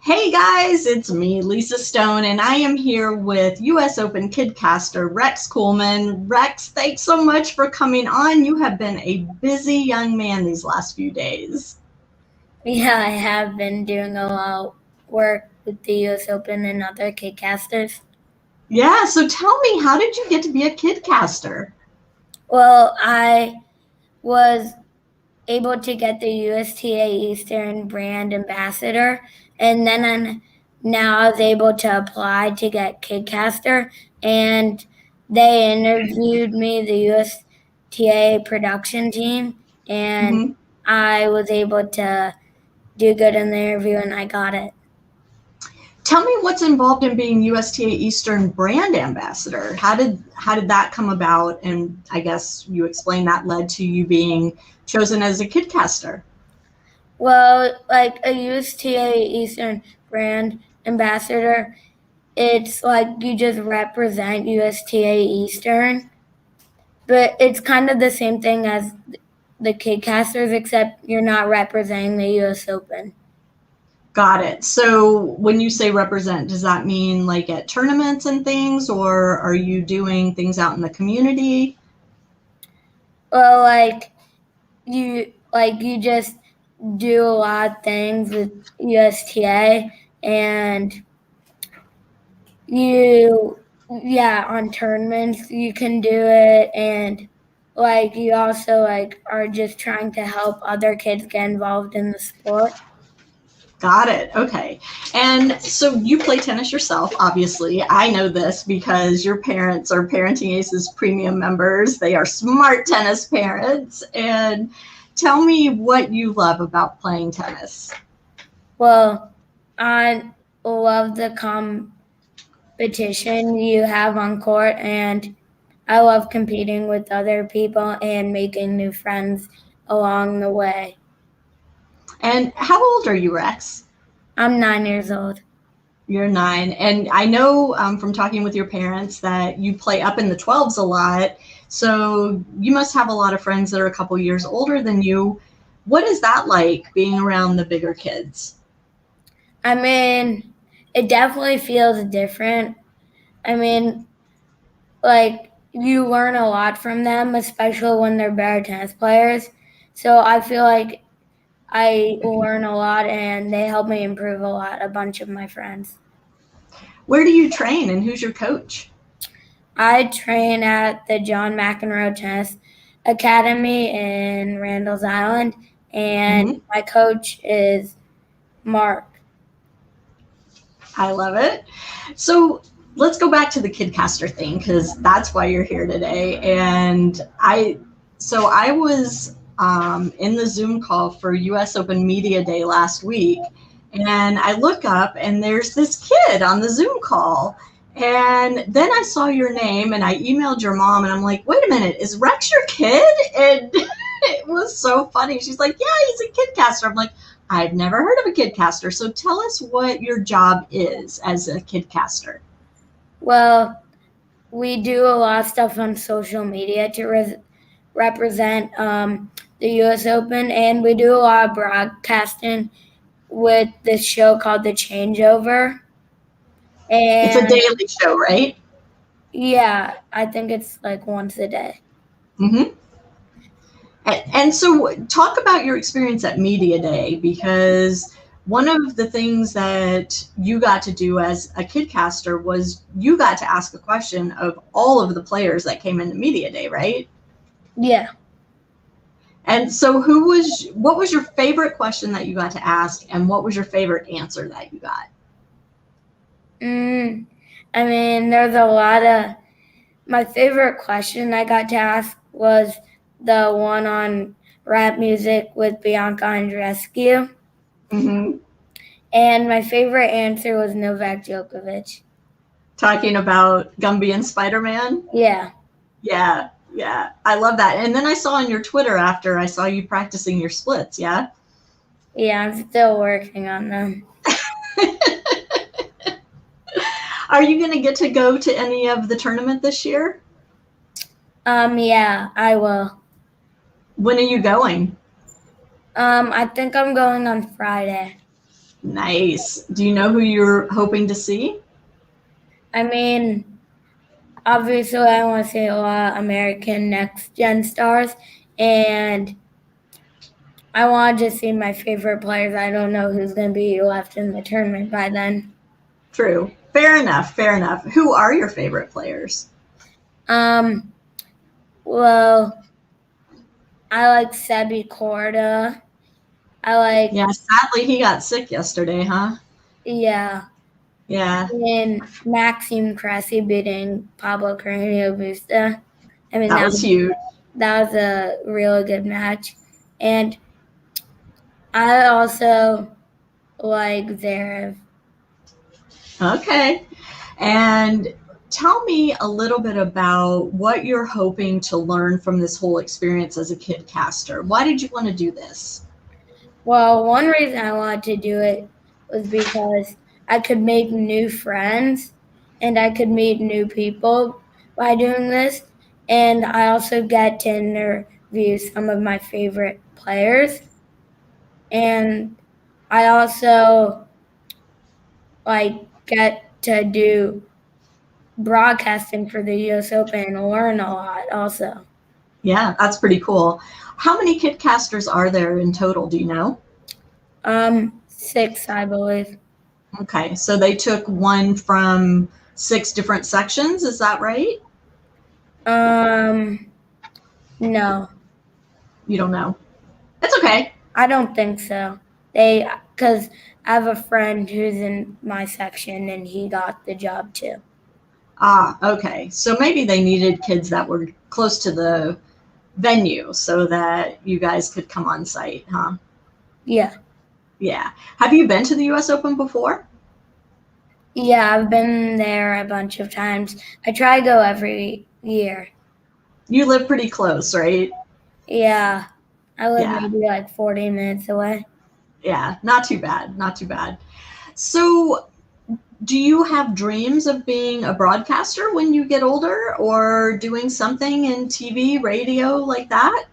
Hey guys, it's me, Lisa Stone, and I am here with US Open KidCaster Rex Kulman. Rex, thanks so much for coming on. You have been a busy young man these last few days. Yeah, I have been doing a lot of work with the US Open and other KidCasters. Yeah, so tell me, how did you get to be a KidCaster? Well, I was able to get the USta Eastern Brand Ambassador, and then now I was able to apply to get KidCaster, and they interviewed me, the USTA production team, and Mm-hmm. I was able to do good in the interview, and I got it. Tell me what's involved in being USTA Eastern Brand Ambassador. How did that come about? And I guess you explained that led to you being chosen as a KidCaster. Well, like a USTA Eastern Brand Ambassador, it's like you just represent USTA Eastern, but it's kind of the same thing as the KidCasters, except you're not representing the US Open. Got it. So when you say represent, does that mean like at tournaments and things, or are you doing things out in the community? Well, you just do a lot of things with USTA, and you on tournaments you can do it, and you also are just trying to help other kids get involved in the sport. Got it. Okay. And so you play tennis yourself, obviously. I know this because your parents are Parenting Aces premium members. They are smart tennis parents. And tell me what you love about playing tennis. Well, I love the competition you have on court, and I love competing with other people and making new friends along the way. And how old are you, Rex? I'm 9 years old. You're 9. And I know from talking with your parents that you play up in the 12s a lot. So you must have a lot of friends that are a couple years older than you. What is that like being around the bigger kids? I mean, it definitely feels different. I mean, you learn a lot from them, especially when they're better tennis players. So I feel like I learn a lot, and they help me improve a lot, a bunch of my friends. Where do you train and who's your coach? I train at the John McEnroe Tennis Academy in Randall's Island, and Mm-hmm. my coach is Mark. I love it. So let's go back to the KidCaster thing because that's why you're here today. And I was in the Zoom call for US Open Media Day last week, and I look up and there's this kid on the Zoom call. And then I saw your name and I emailed your mom and I'm like, wait a minute, is Rex your kid? And it was so funny. She's like, yeah, he's a KidCaster. I'm like, I've never heard of a KidCaster. So tell us what your job is as a KidCaster. Well, we do a lot of stuff on social media to represent the U.S. Open, and we do a lot of broadcasting with this show called The Changeover. It's a And daily show, right? yeah, I think it's like once a day. Mm-hmm. And so talk about your experience at Media Day, because one of the things that you got to do as a KidCaster was you got to ask a question of all of the players that came into Media Day, right? Yeah. And so what was your favorite question that you got to ask, and what was your favorite answer that you got? I mean, there's a lot of. My favorite question I got to ask was the one on rap music with Bianca Andreescu. Mm-hmm. And my favorite answer was Novak Djokovic. Talking about Gumby and Spider-Man? Yeah. Yeah, yeah. I love that. And then I saw on your Twitter after I saw you practicing your splits, yeah? Yeah, I'm still working on them. Are you going to get to go to any of the tournament this year? Yeah, I will. When are you going? I think I'm going on Friday. Nice. Do you know who you're hoping to see? I mean, obviously, I want to see a lot of American Next Gen stars, and I want to see my favorite players. I don't know who's going to be left in the tournament by then. True. Fair enough. Fair enough. Who are your favorite players? Well, I like Sebi Korda. I like, Yeah, sadly he got sick yesterday, huh? yeah, Yeah, and Maxime Cressy beating Pablo Carreño Busta. I mean, that was huge. that was a really good match. And I also like Zverev. Okay. And tell me a little bit about what you're hoping to learn from this whole experience as a KidCaster. Why did you want to do this? Well, one reason I wanted to do it was because I could make new friends and I could meet new people by doing this. And I also get to interview some of my favorite players. And I also get to do broadcasting for the US Open and learn a lot also. Yeah, that's pretty cool. How many KidCasters are there in total? Do you know? 6, I believe. Okay, so they took one from 6 different sections. Is that right? No, You don't know. It's okay. I don't think so. Because I have a friend who's in my section and he got the job too. Ah, okay. So maybe they needed kids that were close to the venue so that you guys could come on site, huh? Yeah. Yeah. Have you been to the US Open before? Yeah, I've been there a bunch of times. I try to go every year. You live pretty close, right? Yeah. I live Yeah. maybe like 40 minutes away. Yeah. Not too bad. Not too bad. So, do you have dreams of being a broadcaster when you get older or doing something in TV, radio like that?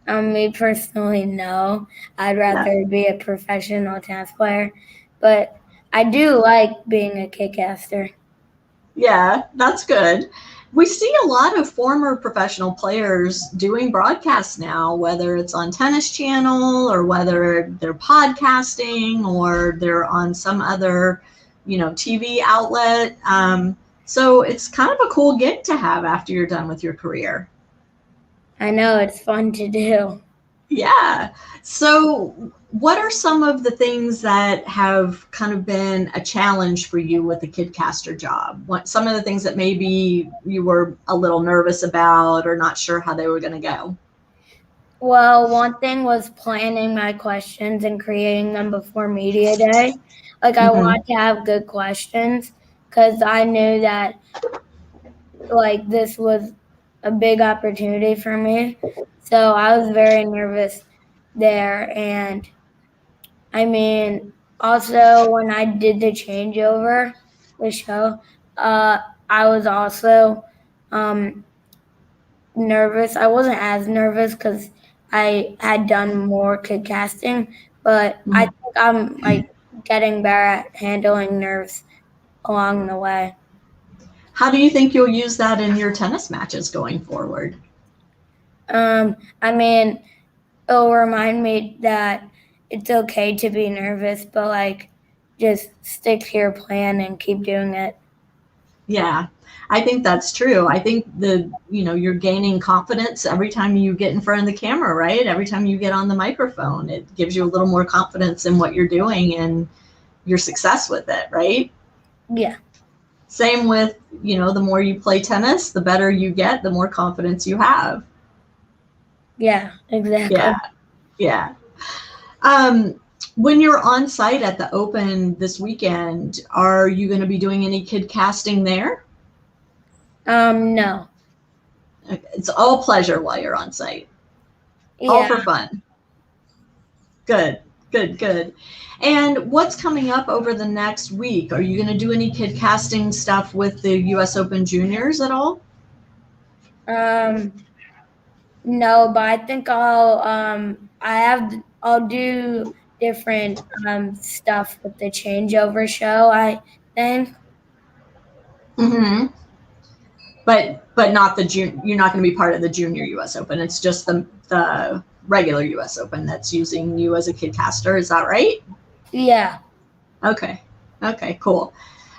Me personally, no. I'd No. rather be a professional tennis player. But I do like being a KidCaster. Yeah, that's good. We see a lot of former professional players doing broadcasts now, whether it's on Tennis Channel or whether they're podcasting or they're on some other, TV outlet. So it's kind of a cool gig to have after you're done with your career. I know it's fun to do. Yeah. So, what are some of the things that have kind of been a challenge for you with the KidCaster job? What some of the things that maybe you were a little nervous about or not sure how they were going to go? Well, one thing was planning my questions and creating them before media day. I Mm-hmm. want to have good questions because I knew that this was a big opportunity for me. So I was very nervous there. And I mean, also when I did the changeover, the show, uh, I was also um, nervous. I wasn't as nervous because I had done more kid casting, but I Mm-hmm. think I'm getting better at handling nerves along the way. How do you think you'll use that in your tennis matches going forward? I mean, it'll remind me that it's okay to be nervous, but just stick to your plan and keep doing it. Yeah, I think that's true. I think you're gaining confidence every time you get in front of the camera, right? Every time you get on the microphone, it gives you a little more confidence in what you're doing and your success with it, right? Yeah. Same with, the more you play tennis, the better you get, the more confidence you have. Yeah, exactly. Yeah, yeah. When you're on site at the Open this weekend, are you going to be doing any kid casting there? No. It's all pleasure while you're on site. All Yeah. for fun. Good, good, good. And what's coming up over the next week? Are you going to do any kid casting stuff with the US Open Juniors at all? No, but I think I'll do different stuff with the changeover show, I think. Mm-hmm. But not the you're not going to be part of the Junior U.S. Open. It's just the regular U.S. Open that's using you as a KidCaster. Is that right? Yeah. Okay. Okay, cool.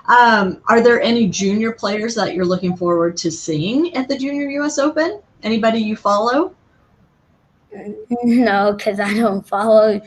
Are there any junior players that you're looking forward to seeing at the Junior U.S. Open? Anybody you follow? No, because I don't follow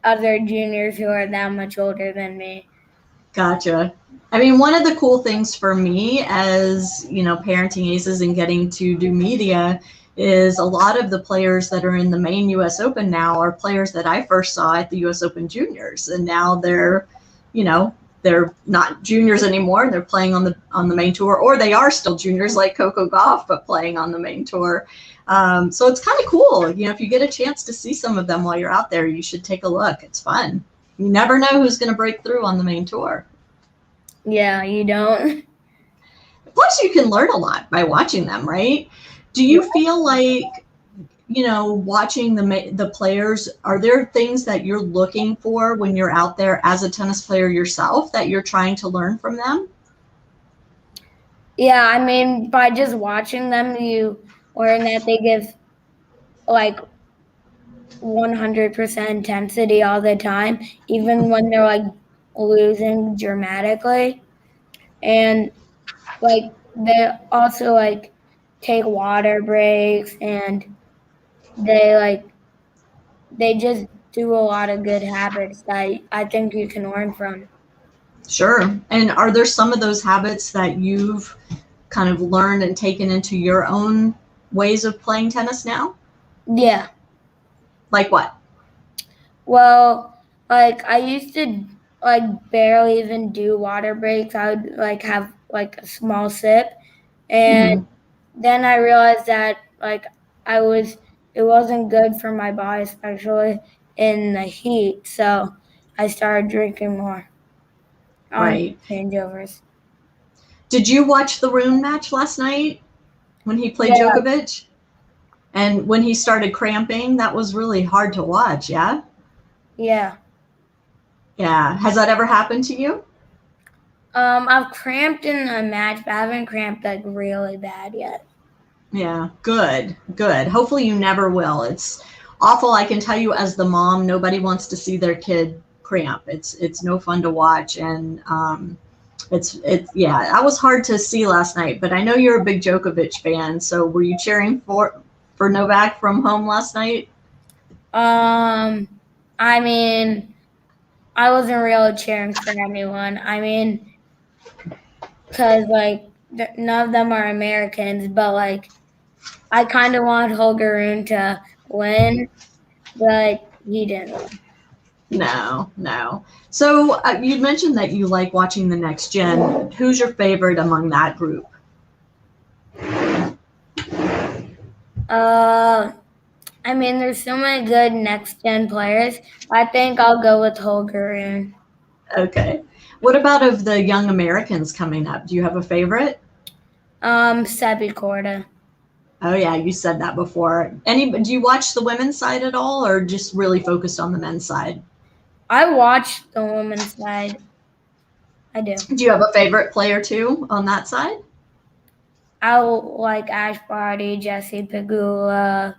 other juniors who are that much older than me. Gotcha. I mean, one of the cool things for me as, parenting aces and getting to do media is a lot of the players that are in the main US Open now are players that I first saw at the US Open Juniors. And now they're not juniors anymore. They're playing on the main tour, or they are still juniors like Coco Gauff, but playing on the main tour. So it's kind of cool. If you get a chance to see some of them while you're out there, you should take a look. It's fun. You never know who's going to break through on the main tour. Yeah, you don't. Plus, you can learn a lot by watching them, right? Do you feel like, watching the players, are there things that you're looking for when you're out there as a tennis player yourself that you're trying to learn from them? Yeah, I mean, by just watching them, you learn that they give like 100% intensity all the time, even when they're like losing dramatically. And like they also like take water breaks, and they just do a lot of good habits that I think you can learn from. Sure. And are there some of those habits that you've kind of learned and taken into your own ways of playing tennis now? Yeah. Like what? Well, like I used to like barely even do water breaks. I would like have like a small sip, and then I realized that like it wasn't good for my body, especially in the heat. So I started drinking more on Right. changeovers. Did you watch the Rune match last night when he played Djokovic? And when he started cramping, that was really hard to watch, yeah? Yeah. Yeah. Has that ever happened to you? I've cramped in a match, but I haven't cramped like really bad yet. Yeah, good. Hopefully you never will. It's awful. I can tell you as the mom, nobody wants to see their kid cramp. It's no fun to watch. And that was hard to see last night, but I know you're a big Djokovic fan. So were you cheering for Novak from home last night? I mean, I wasn't really cheering for anyone. I mean, because like none of them are Americans, but like I kind of want Holger Rune to win, but he didn't win. No. So you mentioned that you like watching the next gen. Who's your favorite among that group? I mean, there's so many good next gen players. I think I'll go with Holger Rune. Okay. What about of the young Americans coming up? Do you have a favorite? Sebi Korda. Oh yeah, you said that before. Do you watch the women's side at all, or just really focused on the men's side? I watch the women's side. I do. Do you have a favorite player too on that side? I like Ash Barty, Jessie Pegula.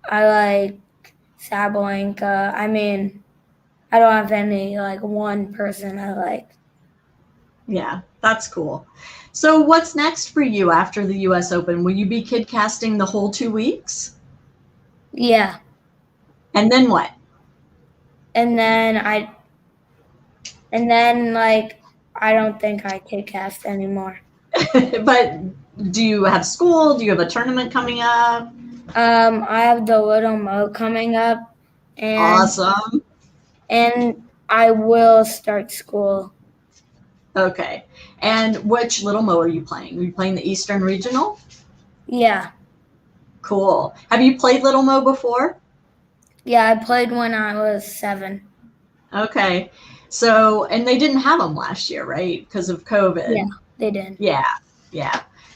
I like Sabalenka. I mean, I don't have any like one person I like. Yeah, that's cool. So what's next for you after the US Open? Will you be KidCasting the whole 2 weeks? Yeah. And then what? And then like I don't think I KidCast anymore. But do you have school? Do you have a tournament coming up? I have the Little Mo coming up, and awesome. And I will start school. Okay. And which Little Mo are you playing? Are you playing the Eastern Regional? Yeah. Cool. Have you played Little Mo before? Yeah, I played when I was 7. Okay. So, and they didn't have them last year, right? Because of COVID. Yeah, they did. Yeah.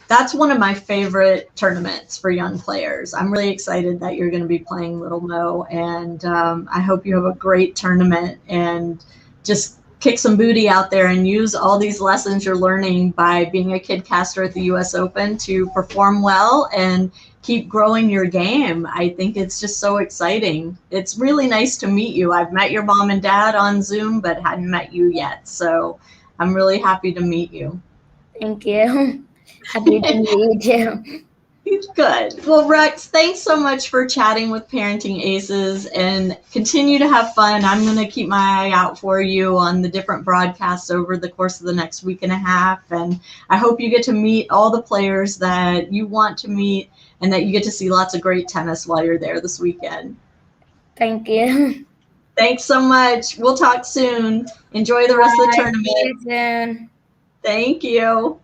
That's one of my favorite tournaments for young players. I'm really excited that you're going to be playing Little Mo, and I hope you have a great tournament and just kick some booty out there and use all these lessons you're learning by being a KidCaster at the US Open to perform well and keep growing your game. I think it's just so exciting. It's really nice to meet you. I've met your mom and dad on Zoom, but hadn't met you yet. So I'm really happy to meet you. Thank you. Happy to meet you too. Good. Well, Rex, thanks so much for chatting with Parenting Aces, and continue to have fun. I'm going to keep my eye out for you on the different broadcasts over the course of the next week and a half. And I hope you get to meet all the players that you want to meet and that you get to see lots of great tennis while you're there this weekend. Thank you. Thanks so much. We'll talk soon. Enjoy the rest of the tournament. See you soon. Thank you.